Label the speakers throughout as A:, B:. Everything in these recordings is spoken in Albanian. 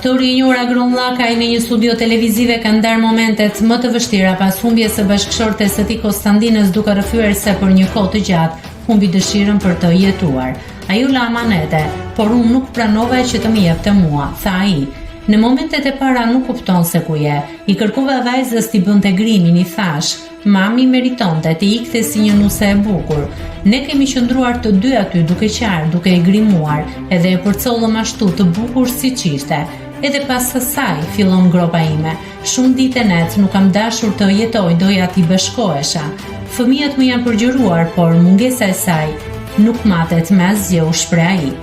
A: Aktori i njohur Agron Llakaj në një studio televizive ka ndarë momentet më të vështira pas humbjes së bashkëshortes së tij Konstandinës, duke rrëfyer se për një kohë të gjatë humbi dëshirën për të jetuar. Ai u la amanete, por unë nuk pranova që të më jepte mua, tha ai. Në momentet e para nuk kupton se ku je. I kërkova vajzës t'i bënte grimin, i thash, mami meritonte të ikte si një nuse e bukur. Ne kemi qëndruar të dy aty duke qarë, duke i grimuar, edhe e përcollëm ashtu të bukur si qishte. Edhe pas asaj fillon gropa ime. Shumë ditë net nuk kam dashur të jetoj, doja t'i bashkohesha. Fëmijët më janë përgjëruar, por mungesa e saj nuk matet me asgjë, u shpreh ai.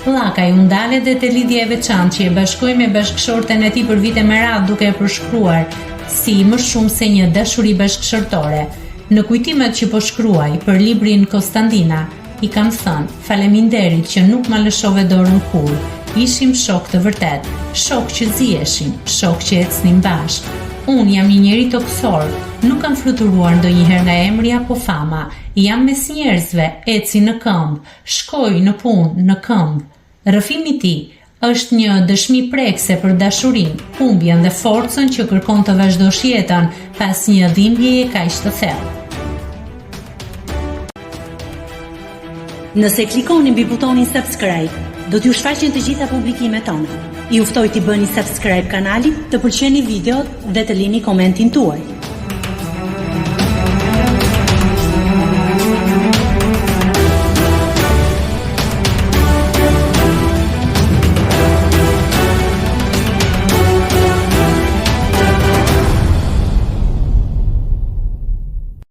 A: Llakaj u ndale dhe te lidhja e veçantë që e bashkoi me bashkëshorten e tij për vite me radhë, duke e përshkruar si më shumë se një dashuri bashkëshortore. Në kujtimet që po shkruaj për librin Konstandina, i kam thënë faleminderit që nuk ma lëshove dorën kur. Ishim shok të vërtet, shok që ziheshim, shok që ecnim bashk. Unë jam një njeri toksor, nuk kam fluturuar ndonjëherë nga emri apo fama. Jam mes njerëzve, eci në këmbë, shkoj në punë, në këmbë. Rrëfimi i tij është një dëshmi prekse për dashurinë, humbjen dhe forcën që kërkon të vazhdosh jetën pas një dhimbjeje kaq të thellë.
B: Nëse klikoni mbi butonin subscribe, do t'ju shfaqen të gjitha publikimet tona. Ju ftoj t'i bëni subscribe kanalit, të pëlqeni videot dhe të lini komentin tuaj.